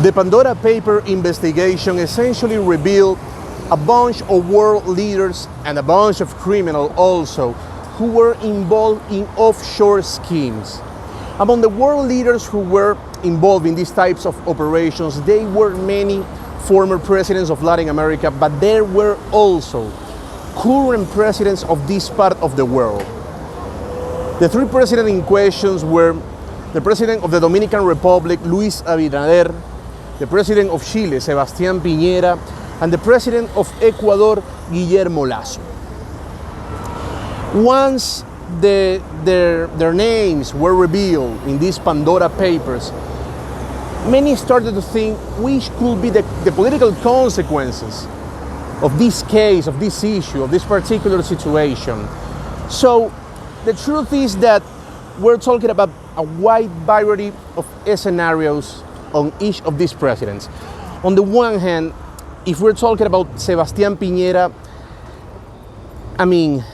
The Pandora Paper investigation essentially revealed a bunch of world leaders and a bunch of criminals also who were involved in offshore schemes. Among the world leaders who were involved in these types of operations, there were many former presidents of Latin America, but there were also current presidents of this part of the world. The three presidents in question were the president of the Dominican Republic, Luis Abinader, the president of Chile, Sebastián Piñera, and the president of Ecuador, Guillermo Lasso. Once their names were revealed in these Pandora Papers, many started to think which could be the political consequences of this case, of this issue, of this particular situation. So the truth is that we're talking about a wide variety of scenarios on each of these presidents. On the one hand, if we're talking about Sebastián Piñera, I mean,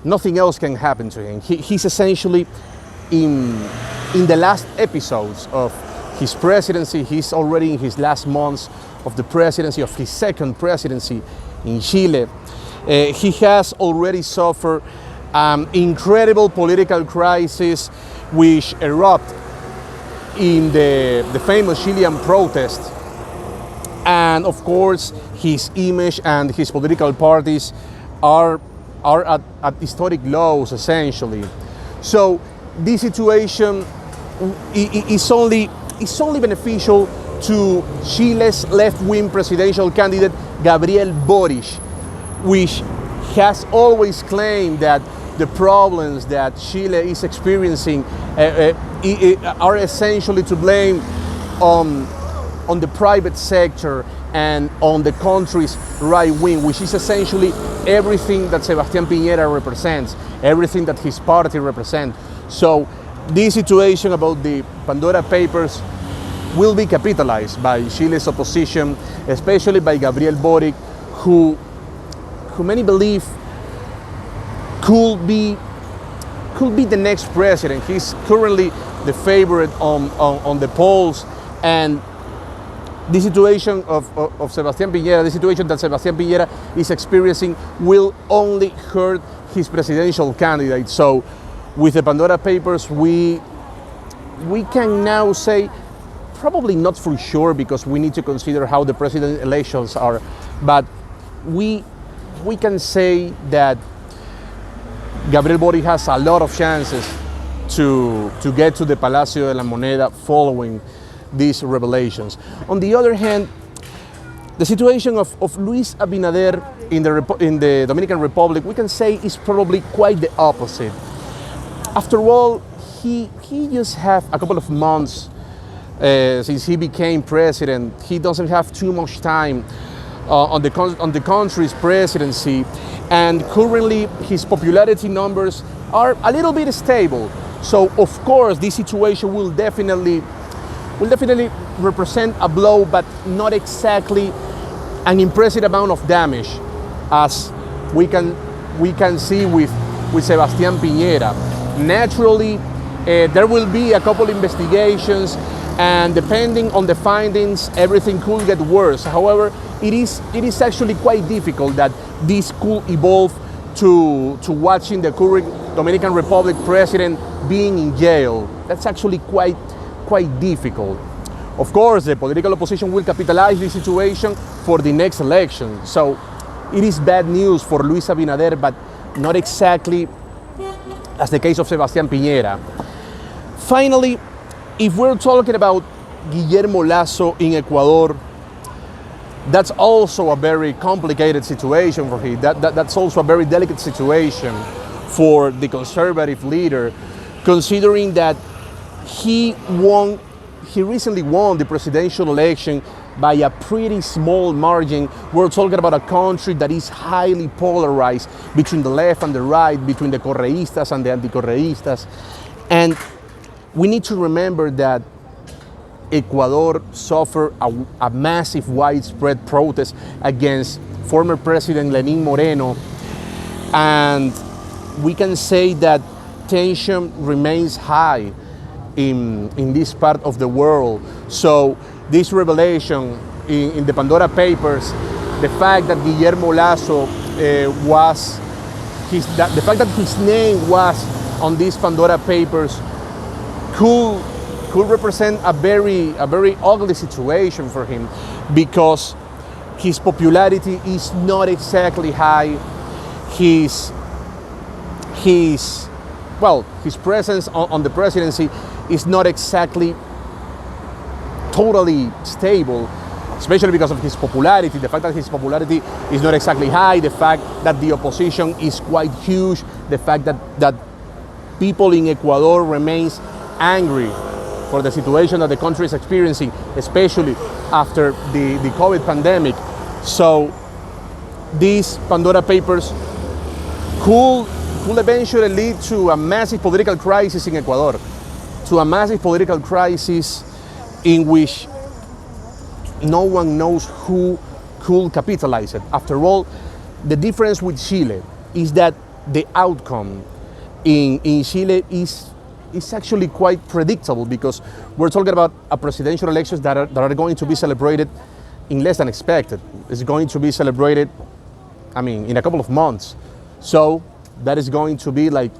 nothing else can happen to him. He's essentially in the last episodes of his presidency. He's already in his last months of the presidency, of his second presidency in Chile. He has already suffered incredible political crisis which erupted in the famous Chilean protest. And of course, his image and his political parties are at historic lows, essentially. So this situation is only beneficial to Chile's left-wing presidential candidate, Gabriel Boric, which has always claimed that the problems that Chile is experiencing are essentially to blame on the private sector and on the country's right wing, which is essentially everything that Sebastián Piñera represents, everything that his party represents. So this situation about the Pandora Papers will be capitalized by Chile's opposition, especially by Gabriel Boric, who many believe could be the next president. He's currently the favorite on the polls, and the situation of Sebastián Piñera, the situation that Sebastián Piñera is experiencing, will only hurt his presidential candidate. So with the Pandora Papers, we can now say, probably not for sure because we need to consider how the president elections are, but we can say that Gabriel Boric has a lot of chances to get to the Palacio de la Moneda following these revelations. On the other hand, the situation of Luis Abinader in the Dominican Republic, we can say is probably quite the opposite. After all, he just have a couple of months since he became president. He doesn't have too much time on the country's presidency, and currently his popularity numbers are a little bit stable. So of course this situation will definitely represent a blow, but not exactly an impressive amount of damage as we can see with Sebastián Piñera. Naturally, there will be a couple investigations, and depending on the findings, everything could get worse. However, it is actually quite difficult that this could evolve to watching the current Dominican Republic president being in jail. That's actually quite difficult. Of course, the political opposition will capitalize this situation for the next election. So it is bad news for Luis Abinader, but not exactly as the case of Sebastián Piñera. Finally, if we're talking about Guillermo Lasso in Ecuador, that's also a very complicated situation for him. That's also a very delicate situation for the conservative leader, considering that he recently won the presidential election by a pretty small margin. We're talking about a country that is highly polarized between the left and the right, between the correístas and the anti-correístas. And we need to remember that Ecuador suffered a massive widespread protest against former President Lenín Moreno, and we can say that tension remains high in this part of the world. So this revelation in the Pandora Papers, the fact that Guillermo Lasso the fact that his name was on these Pandora Papers could represent a very ugly situation for him, because his popularity is not exactly high. His presence on the presidency is not exactly totally stable, especially because of his popularity. The fact that his popularity is not exactly high, the fact that the opposition is quite huge, the fact that people in Ecuador remains angry for the situation that the country is experiencing, especially after the COVID pandemic. So these Pandora Papers could eventually lead to a massive political crisis in Ecuador, to a massive political crisis in which no one knows who could capitalize it. After all, the difference with Chile is that the outcome in Chile is actually quite predictable, because we're talking about a presidential elections that are going to be celebrated in less than expected. It's going to be celebrated, in a couple of months. So that is going to be like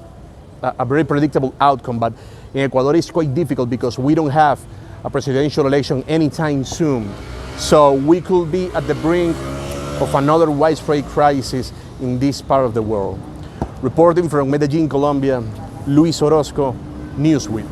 a very predictable outcome. But in Ecuador, it's quite difficult because we don't have a presidential election anytime soon. So we could be at the brink of another widespread crisis in this part of the world. Reporting from Medellin, Colombia, Luis Orozco, Newsweek.